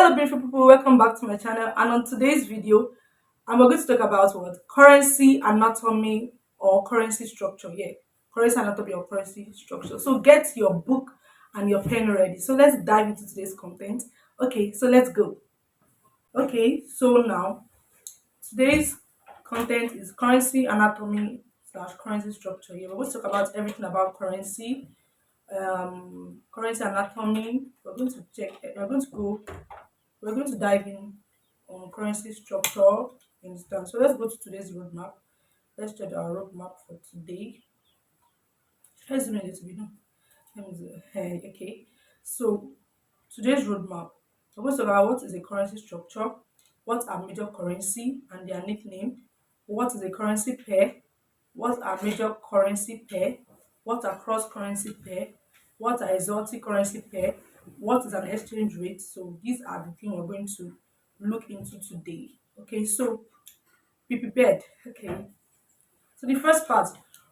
Hello beautiful people, welcome back to my channel. And on today's video, I'm going to talk about what currency anatomy or currency structure. Yeah, currency anatomy or currency structure. So get your book and your pen ready. So let's dive into today's content. Okay, so let's go. Okay, so now today's content is currency anatomy slash currency structure. Yeah, we're going to talk about everything about currency, currency anatomy. We're going to dive in on currency structure instance. So let's go to today's roadmap. Let's check our roadmap for today. Let's zoom in a little bit. No? Let me okay. So today's roadmap. We're going to talk about what is a currency structure, what are major currency and their nickname, what is a currency pair, what are major currency pair, what are cross currency pair, what are exotic currency pair, what is an exchange rate. So these are the things we're going to look into today. Okay, so be prepared. Okay, so the first part,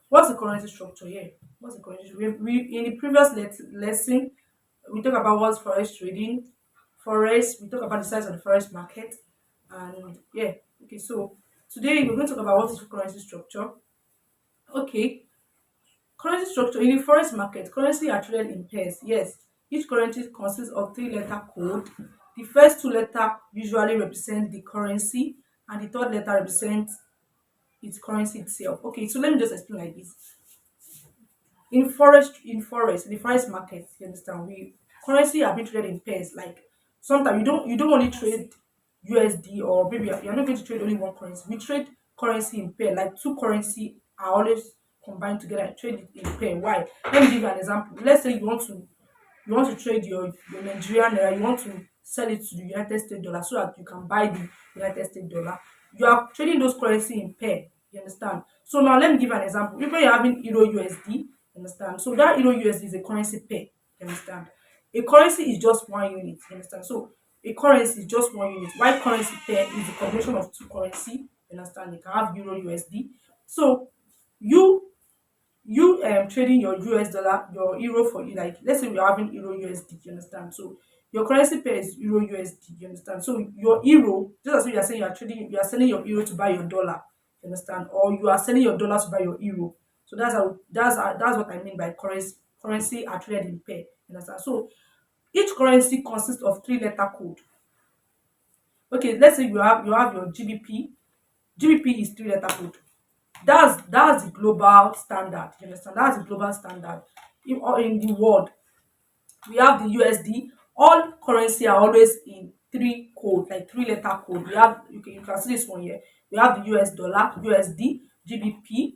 what's the currency structure here? What's the currency? We in the previous lesson we talk about what's forex trading, forex. We talk about the size of the forex market, and yeah. Okay, so today we're going to talk about what is currency structure. Okay, currency structure in the forex market, currency are traded in pairs. Yes, each currency consists of three-letter code. The first two letters usually represent the currency, and the third letter represents its currency itself. Okay, so let me just explain like this. In the forex market, you understand, we currency are being traded in pairs. Like sometimes you don't only trade USD, or maybe you're not going to trade only one currency. We trade currency in pair, like two currency are always combined together and trade it in pair. Why? Let me give you an example. Let's say you want to trade your Nigerian naira, you want to sell it to the United States dollar so that you can buy the United States dollar. You are trading those currency in pair. You understand? So now let me give an example. If you're having Euro USD, you understand? So that Euro USD is a currency pair. You understand? A currency is just one unit. You understand? So a currency is just one unit. Why currency pair is a combination of two currency. You understand? You can have Euro USD. So you you trading your US dollar, your euro for you, like let's say we're having euro USD, you understand? So your currency pair is euro USD, you understand? So your euro, just as you are saying, you are selling your euro to buy your dollar, you understand? Or you are selling your dollar to buy your euro. So that's what I mean by currency are traded in pair, you understand? So each currency consists of three-letter code. Okay, let's say you have your GBP. GBP is three-letter code. That's the global standard. You understand? That's the global standard. In the world, we have the USD. All currency are always in three code, like three-letter code. You can see this one here. We have the US dollar, USD, GBP,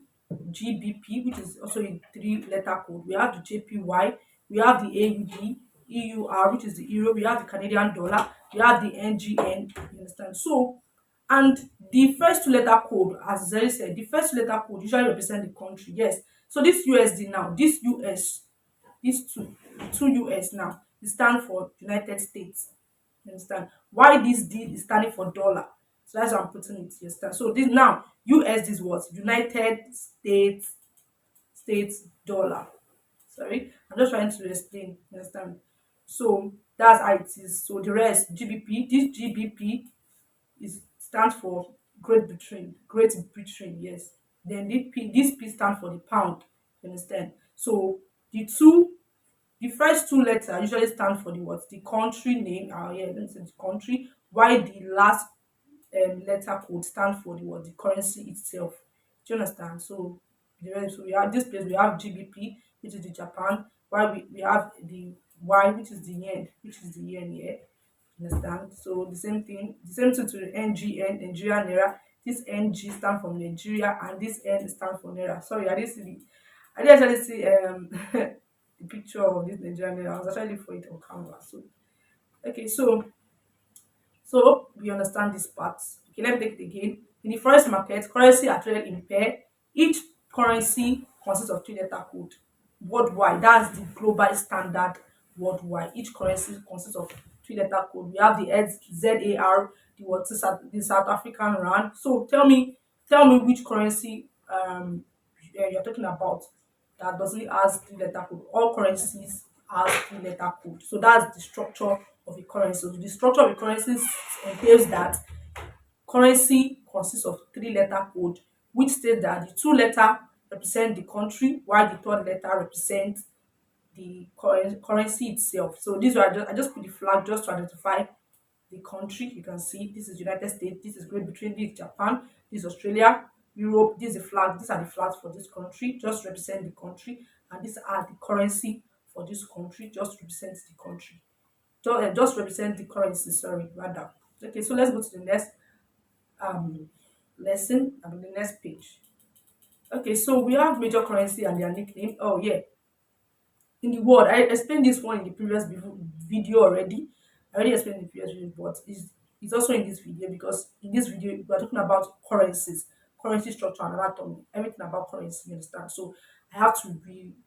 which is also in three-letter code. We have the JPY, we have the AUD, EUR, which is the euro. We have the Canadian dollar, we have the NGN. You understand? So, and the first two-letter code, as Zeri said, the first two-letter code usually represent the country. Yes. So this USD now, this US, these two US now, it stand for United States. You understand? Why this D is standing for dollar? So that's how I'm putting it. You understand? So this now US is what? United States dollar. Sorry, I'm just trying to explain. You understand? So that's how it is. So the rest GBP, this GBP is stands for Great Britain, yes. Then this P stands for the pound. You understand? So the first two letters usually stand for the what? The country name. Yeah, let me say the country. While the last letter code stand for the what? The currency itself. Do you understand? So we have this place. We have GBP, which is the Japan. While we have the Y, which is the yen here. You understand? So the same thing to the NGN, Nigerian naira. This NG stand for Nigeria, and this N stand for naira. Sorry, I didn't actually see the picture of this Nigerian naira. I was actually looking for it on Canva. So okay, so we understand this part. Okay, let me take it again. In the forex market, currency are traded in pair. Each currency consists of three-letter code worldwide. That's the global standard worldwide. Each currency consists of three-letter code. We have the ZAR, the South African rand. So tell me which currency you're talking about that doesn't has three-letter code. All currencies has three-letter code. So that's the structure of a currency. So the structure of a currency entails that currency consists of three-letter code, which states that the two letter represent the country, while the third letter represents the currency itself. So these are I just put the flag just to identify the country. You can see this is United States, this is Great Britain, this is Japan, this is Australia, Europe. This is the flag. These are the flags for this country. Just represent the country, and these are the currency for this country. Just represents the country. Just represent the currency. Sorry, rather. Okay, so let's go to the next um lesson and the next page. Okay, so we have major currency and their nickname. Oh yeah, in the world. I explained this one in the previous video already. I already explained the previous video, but it's also in this video because in this video we are talking about currencies, currency structure and anatomy, everything about currency. You understand? So I have to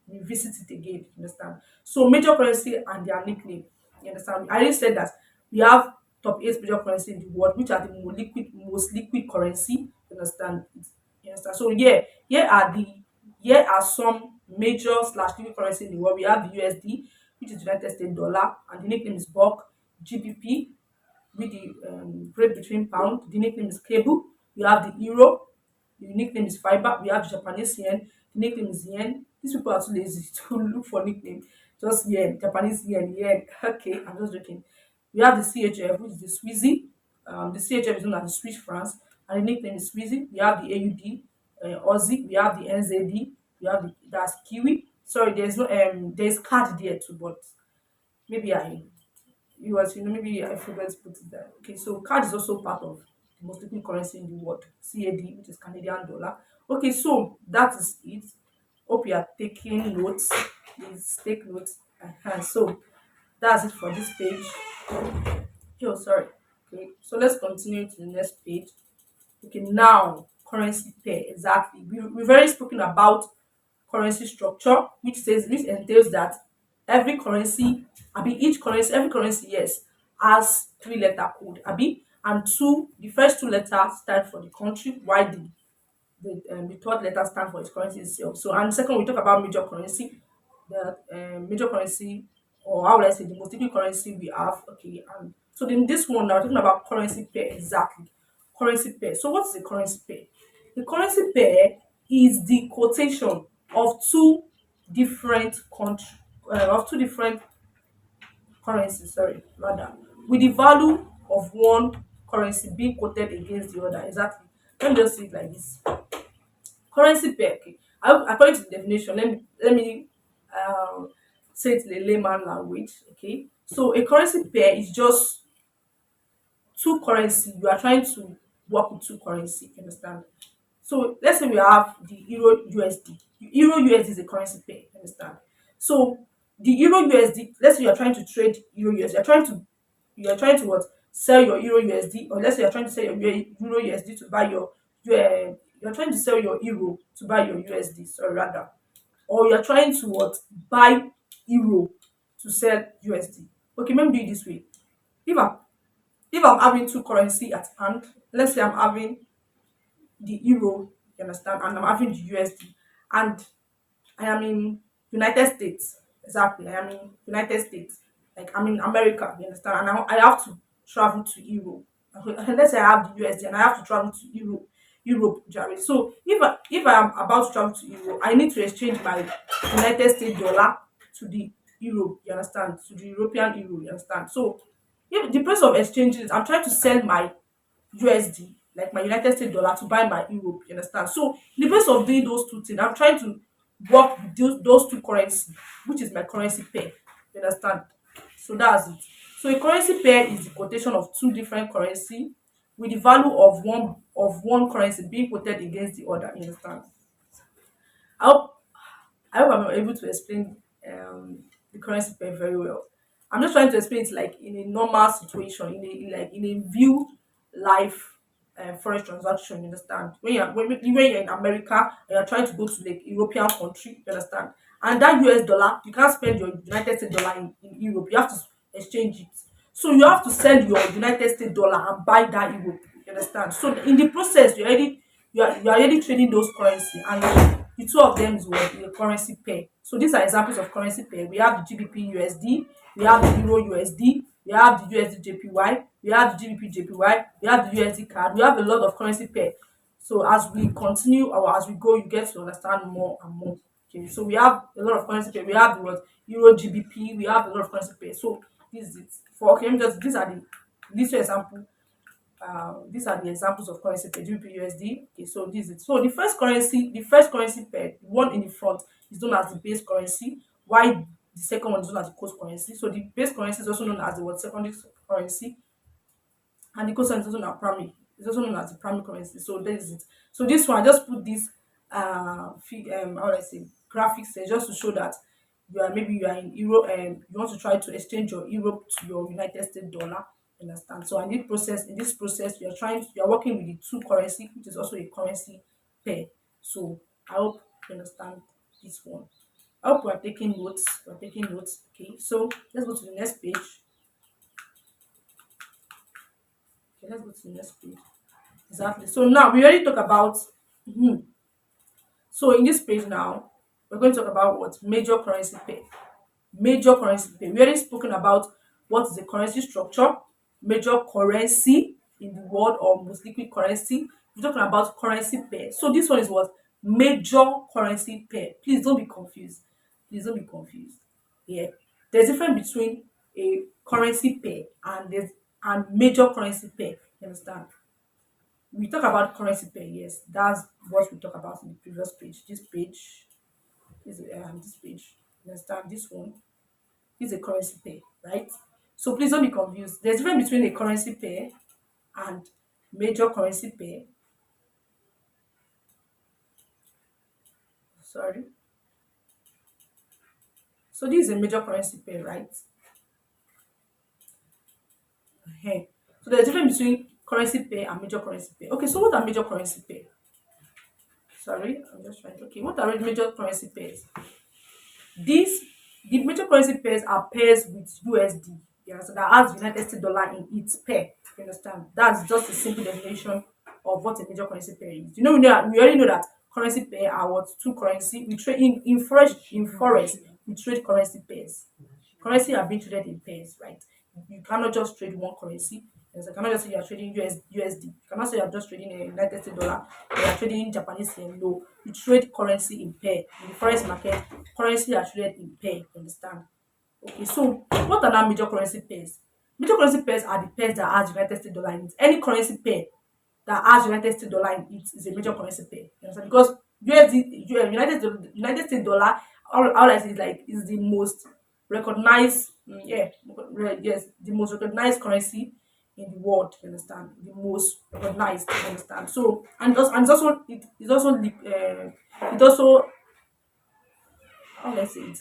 revisit it again. You understand? So major currency and their nickname. You understand? I already said that we have top eight major currency in the world, which are the most liquid currency. You understand? You understand? So yeah, here are some major slash liquid currency in the world. We have the USD, which is United States dollar, and the nickname is BOK. GBP, with the Great Britain pound. The nickname is cable. We have the euro. The nickname is fiber. We have Japanese yen. The nickname is yen. These people are too lazy to look for nickname. Just yen, Japanese yen, yen. Okay, I'm just joking. We have the CHF, which is the Swizzy. The CHF is known as the Swiss francs, and the nickname is Swizzy. We have the AUD, Aussie. We have the NZD. We have the that's Kiwi. Sorry, there's no there's card there too, but maybe maybe I forgot to put it there. Okay, so card is also part of the most liquid currency in the world, CAD, which is Canadian dollar. Okay, so that is it. Hope you are taking notes. Please take notes. So that's it for this page. Oh, sorry. Okay, so let's continue to the next page. Okay, now currency pair exactly. We've already spoken about currency structure, which entails that every currency, yes, has three-letter code, and the first two letters stand for the country, while the third letter stand for its currency itself. So, and second, we talk about major currency, the major currency, or how will I say, the most liquid currency we have. Okay, and so in this one, now we're talking about currency pair exactly. Currency pair. So, what is a currency pair? The currency pair is the quotation of different country of two different currencies, sorry, rather, with the value of one currency being quoted against the other. Exactly. Let me just say it like this. Currency pair, okay. According to the definition, let me say it in a layman language. Okay. So a currency pair is just two currency. You are trying to work with two currency. You understand? So let's say we have the Euro USD. Euro USD is a currency pair. You understand? So the Euro USD, let's say you're trying to trade Euro USD, you're trying to what, sell your Euro USD, or let's say you're trying to sell your Euro USD to buy you're trying to sell your Euro to buy your USD, sorry, rather, or you're trying to what, buy Euro to sell USD. Okay, let me do it this way. If I'm if I'm having two currency at hand, let's say I'm having the Euro, you understand, and I'm having the USD, and I am in United States. Exactly. I am in United States. Like I'm in America, you understand? And I have to travel to Europe. Okay, let's say I have the USD and I have to travel to Europe, Jared. So if I am about to travel to Europe, I need to exchange my United States dollar to the euro, you understand? To the European euro, you understand? So if the price of exchanges, I'm trying to sell my USD, like my United States dollar, to buy my Europe. You understand? So in the place of doing those two things, I'm trying to work with those two currency, which is my currency pair. You understand? So that's it. So a currency pair is the quotation of two different currency with the value of one currency being quoted against the other. You understand? I hope I hope I'm able to explain the currency pair very well. I'm just trying to explain it like in a normal situation, in a view life forex transaction. You understand? When you're in America and you're trying to go to like European country, you understand? And that US dollar, you can't spend your United States dollar in Europe. You have to exchange it. So you have to sell your United States dollar and buy that Europe. You understand? So in the process, you're already trading those currency, and the two of them is what, the currency pair. So these are examples of currency pair. We have the GBP USD, we have the Euro USD, we have the USD JPY, we have the GBP JPY, we have the USD card, we have a lot of currency pair. So as we continue or as we go, you get to understand more and more. Okay, so we have a lot of currency pair. We have the what Euro GBP, we have a lot of currency pair. So this is it. For okay, let me just these are the this example. These are the examples of currency pair, GBP USD. Okay, so this is it. So the first currency pair, the one in the front, is known as the base currency, while the second one is known as the cost currency. So the base currency is also known as the what secondary currency, and the cosine is also known as primary. It's also known as the primary currency. So that is it. So this one, I just put this how do I say graphics there just to show that you are in Euro and you want to try to exchange your Euro to your United States dollar. Understand? So in this process you are working with the two currency, which is also a currency pair. So I hope you understand this one. I hope we are taking notes. We are taking notes. Okay, so let's go to the next page. Okay, let's go to the next page. Exactly. So now we already talk about. Mhm. So in this page now, we're going to talk about what major currency pair. Major currency pair. We already spoken about what is the currency structure, major currency in the world or most liquid currency. We're talking about currency pair. So this one is what major currency pair. Please don't be confused. Please don't be confused. Yeah, there's a difference between a currency pair and major currency pair. You understand? We talk about currency pair, yes, that's what we talk about in the previous page. This page, you understand? This one is a currency pair, right? So please don't be confused. There's a difference between a currency pair and major currency pair. Sorry. So this is a major currency pair, right? Hey. So there's a difference between currency pair and major currency pair. Okay, so what are major currency pair? Sorry, I'm just trying. Okay, what are major currency pairs? These the major currency pairs are pairs with USD. You understand? That has United States dollar in its pair. You understand? That's just a simple definition of what a major currency pair is. We already know that currency pair are what two currency. We trade in forex. We trade currency pairs. Currency are being traded in pairs, right? You cannot just trade one currency. Yes, I cannot just say you are trading USD. You cannot say you are just trading a United States dollar or you are trading Japanese yen. No, you trade currency in pair. In the forex market, currency are traded in pair. You understand? Okay, so what are now major currency pairs? Major currency pairs are the pairs that has United States dollar in it. Any currency pair that has United States dollar in it is a major currency pair. You understand? Because United States dollar, all I say is like is the most recognized, yes, the most recognized currency in the world. You understand? The most recognized. You understand? So it's also it also how will I say it?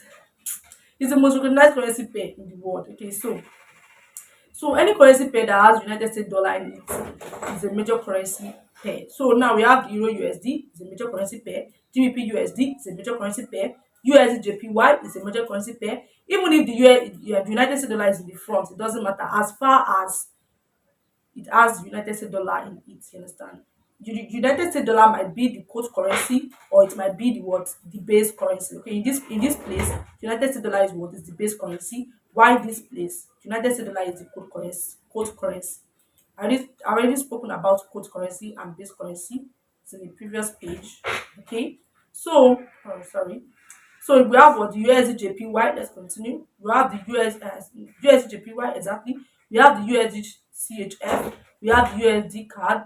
It's the most recognized currency pair in the world. Okay, so any currency pair that has United States dollar in it is a major currency pair. So now we have the Euro USD is a major currency pair, GBP USD is a major currency pair, USD JPY is a major currency pair. Even if the United States dollar is in the front, it doesn't matter as far as it has United States dollar in it. You understand? United States dollar might be the quote currency or it might be the base currency. Okay, in this place, United States dollar is what is the base currency, while this place, United States dollar is the quote currency. Quote currency. I already spoken about quote currency and base currency. It's in the previous page. Okay, so sorry. So we have what the USD JPY. Let's continue. We have the USD JPY exactly. We have the USD CHF. We have the USD card,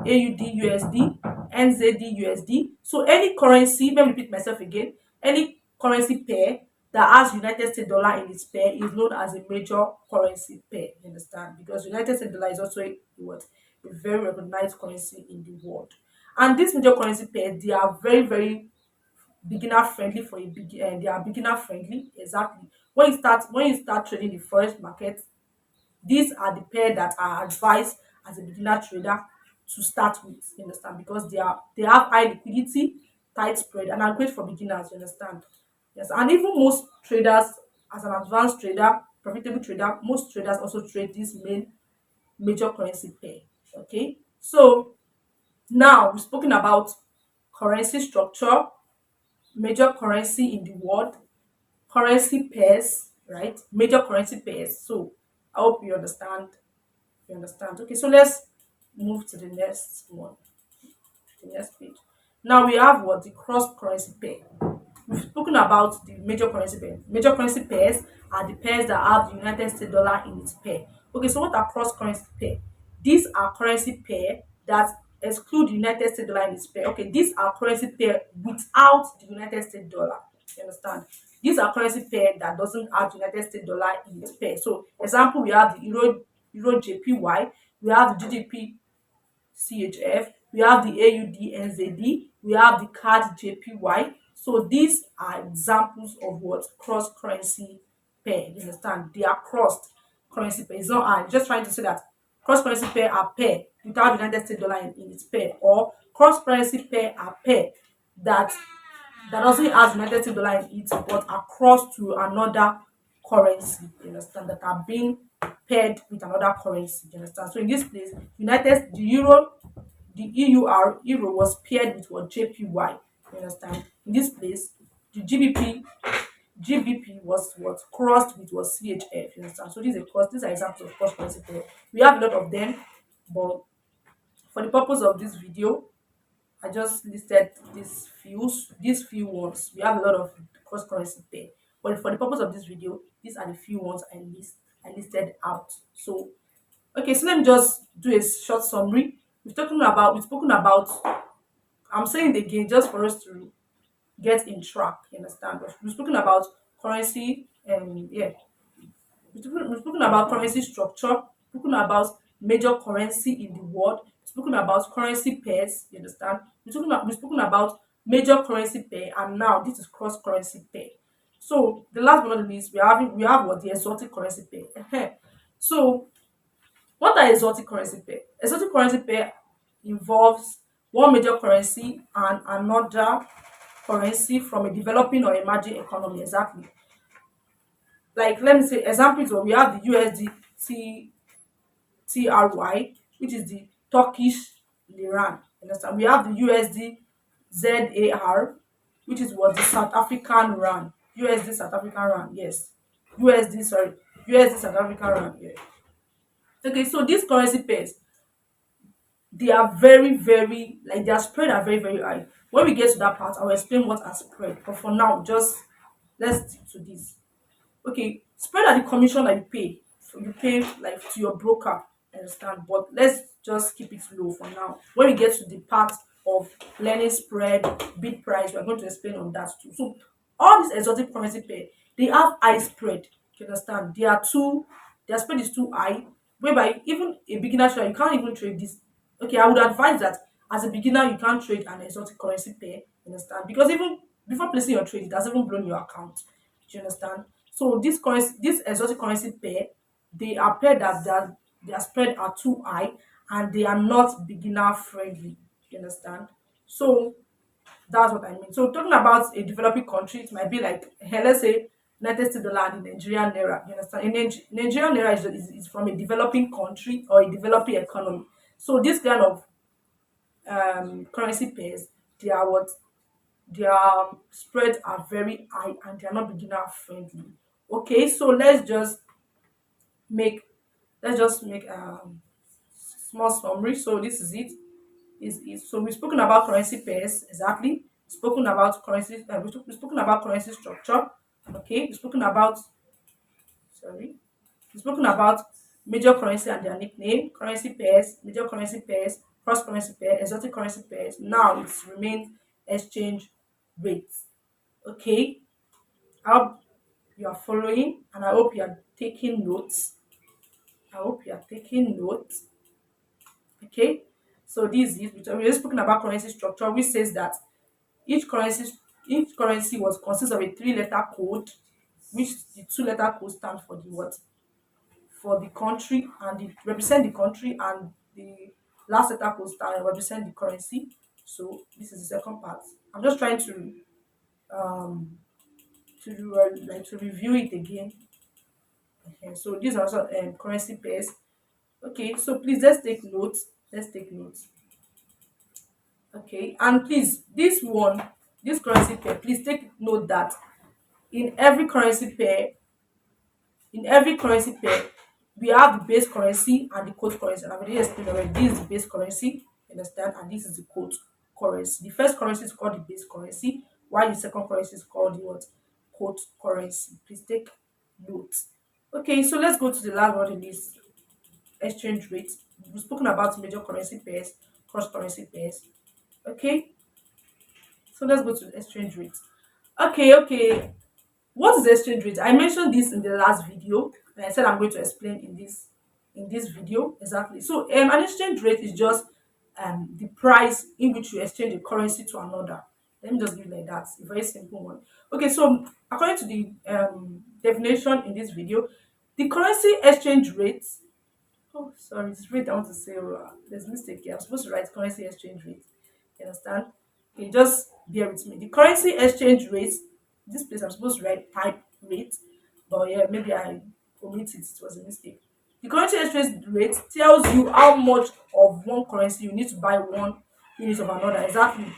AUD USD, NZD USD. So any currency, let me repeat myself again. Any currency pair that has United States dollar in its pair is known as a major currency pair. You understand? Because United States dollar is also a very recognized currency in the world. And these major currency pairs, they are very, very beginner friendly for they are beginner friendly. Exactly. When you start trading the forex market, these are the pair that are advised as a beginner trader to start with. You understand? Because they have high liquidity, tight spread, and are great for beginners. You understand? Yes, and even most traders, as an advanced trader, profitable trader, most traders also trade this major currency pair. Okay, so now we've spoken about currency structure, major currency in the world, currency pairs, right? Major currency pairs. So I hope you understand. You understand. Okay, so let's move to the next one, the next page. Now we have what the cross currency pair. We've spoken about the major currency pairs. Major currency pairs are the pairs that have the United States dollar in its pair. Okay, so what are cross currency pair? These are currency pair that exclude the United States dollar in its pair. Okay, these are currency pair without the United States dollar. You understand? These are currency pair that doesn't have the United States dollar in its pair. So, example, we have the Euro JPY, we have the GDP CHF, we have the AUD NZD, we have the CAD JPY. So these are examples of what cross currency pair. You understand? They are crossed currency pair. It's not I'm just trying to say that cross currency pair are pair without the United States dollar in its pair, or cross currency pair are pair that doesn't have United States dollar in it but across to another currency. You understand? That are being paired with another currency. You understand? So in this place, the euro was paired with what JPY. You understand? In this place, the GBP was what crossed with what CHF. You understand? So these are examples of cross currency pair. We have a lot of them, but for the purpose of this video, I just listed these few ones. We have a lot of cross currency pair, but for the purpose of this video, these are the few ones I listed out. So okay, so let me just do a short summary. We've spoken about. I'm saying it again just for us to get in track. You understand? We've spoken about currency. Yeah, we've spoken about currency structure, spoken about major currency in the world, spoken about currency pairs, you understand? We've spoken about major currency pair, and now this is cross currency pair. So the last but not the least, we have what the exotic currency pair. So what are exotic currency pair? Exotic currency pair involves one major currency and another currency from a developing or emerging economy. Exactly. Like let me say examples of we have the USD TRY, which is the Turkish liran. Understand? We have the USD ZAR, which is what the South African rand. USD South African rand, yes. USD South African rand. Yeah. Okay, so these currency pairs, they are very, very like their spread are very, very high. When we get to that part, I'll explain what are spread. But for now, just let's stick to this. Okay, spread are the commission that you pay like to your broker. I understand, but let's just keep it low for now. When we get to the part of learning spread, bid price, we're going to explain on that too. So all these exotic currency pair, they have high spread. You understand? Their spread is too high, whereby even a beginner trader, you can't even trade this. Okay, I would advise that as a beginner you can't trade an exotic currency pair. You understand? Because even before placing your trade, it has even blown your account. Do you understand? So this exotic currency pair, they are pair that their spread are too high and they are not beginner friendly. You understand? So that's what I mean. So talking about a developing country, it might be like let's say United States dollar and the Nigerian naira. You understand? Nigerian naira is from a developing country or a developing economy. So this kind of currency pairs, they are what their spreads are very high and they are not beginner friendly. Okay, so make let's just make small summary. So this is it. Is so we've spoken about currency pairs exactly. We've spoken about currency structure. Okay, sorry we've spoken about major currency and their nickname, currency pairs, major currency pairs, cross currency pair, exotic currency pairs. Now it's remains exchange rates. Okay, I hope you are following and I hope you are taking notes. I hope you are taking notes. Okay, so this is we're speaking about currency structure, which says that each currency each currency was consists of a three-letter code, which the two-letter code stand for the what for the country and the represent the country, and the last letter code stand represent the currency. So this is the second part. I'm just trying um to review it again. Okay, so these are also currency pairs. Okay, so please let's take notes. Let's take notes. Okay, and please this currency pair, please take note that in every currency pair, in every currency pair, we have the base currency and the quote currency. And I've already explained already. This is the base currency, you understand, and this is the quote currency. The first currency is called the base currency, while the second currency is called the what? Quote currency. Please take note. Okay, so let's go to the last one in this exchange rate. We've spoken about major currency pairs, cross currency pairs. Okay, so let's go to the exchange rate. Okay. What is exchange rate? I mentioned this in the last video, and I said I'm going to explain in this video exactly. So, an exchange rate is just the price in which you exchange a currency to another. Let me just give it like that. A very simple one. Okay, so according to the definition in this video, the currency exchange rate. Oh, sorry, it's rate I want to say. There's a mistake here. I'm supposed to write currency exchange rate. You understand? Okay, just bear with me. The currency exchange rate, this place I'm supposed to write type rate, but yeah, maybe I omitted it. It was a mistake. The currency exchange rate tells you how much of one currency you need to buy one unit of another. Exactly.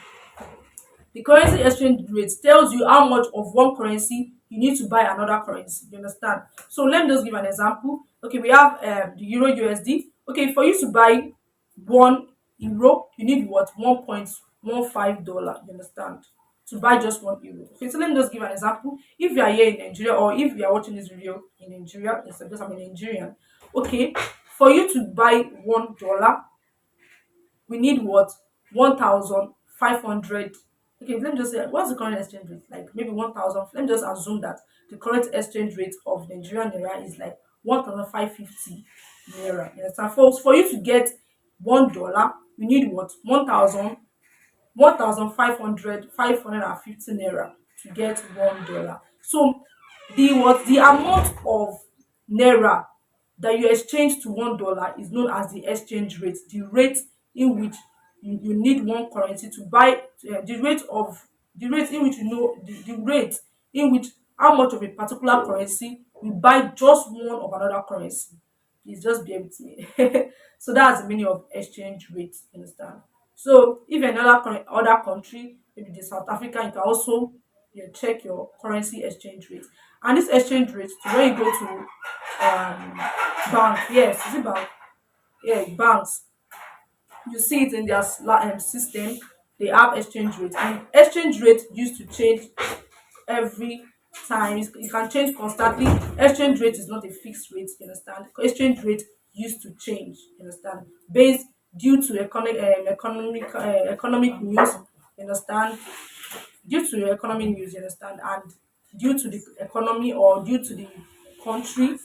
The currency exchange rate tells you how much of one currency you need to buy another currency. You understand? So let me just give an example. Okay, we have the Euro USD. Okay, for you to buy €1, you need what? $1.15. You understand? To buy just €1. Okay, so let me just give an example. If you are here in Nigeria, or if you are watching this video in Nigeria, yes, because I'm a Nigerian. Okay, for you to buy $1, we need what? 1,500. Okay, let me just say, what's the current exchange rate? Like maybe 1,000. Let me just assume that the current exchange rate of Nigerian naira is like 1,550 naira. You understand? For you to get $1, you need what? 1,550 naira to get $1. So the amount of naira that you exchange to $1 is known as the exchange rate. The rate in which you need one currency to buy, the rate in which you know the rate in which how much of a particular currency you buy just one of another currency. Please just bear with me. So that's the meaning of exchange rate. You understand? So if you're in other country, maybe the South Africa, you can also, check your currency exchange rate. And this exchange rate, when you go to bank, yes, is it bank? Yeah, banks, you see it in their system. They have exchange rate, and exchange rate used to change every time. You can change constantly. Exchange rate is not a fixed rate. You understand? Exchange rate used to change. You understand? Based due to economic news. You understand? Due to your economic news. You understand? And due to the economy, or due to the country.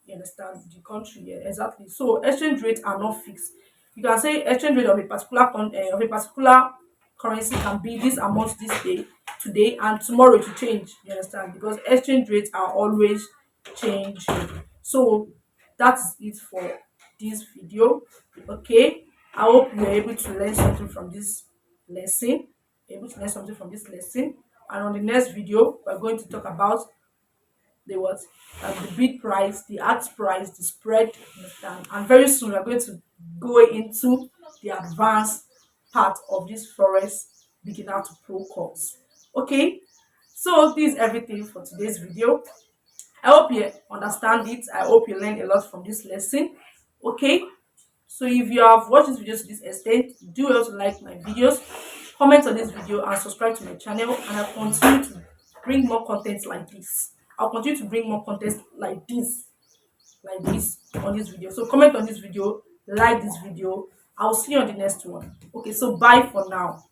You understand? The country, yeah, exactly. So exchange rates are not fixed. You can say exchange rate of a of a particular currency can be this amount this day, today, and tomorrow to change. You understand? Because exchange rates are always changing. So that's it for this video. Okay, I hope you're able to learn something from this lesson. And on the next video, we're going to talk about the what the bid price, the ask price, the spread, you understand? And very soon we're going to go into the advanced part of this forex beginner to pro course. Okay, so this is everything for today's video. I hope you understand it. I hope you learned a lot from this lesson. Okay, so if you have watched this video to this extent, do also like my videos, comment on this video, and subscribe to my channel. And I'll continue to bring more content like this. I'll continue to bring more content like this on this video. So comment on this video, like this video. I'll see you on the next one. Okay, so bye for now.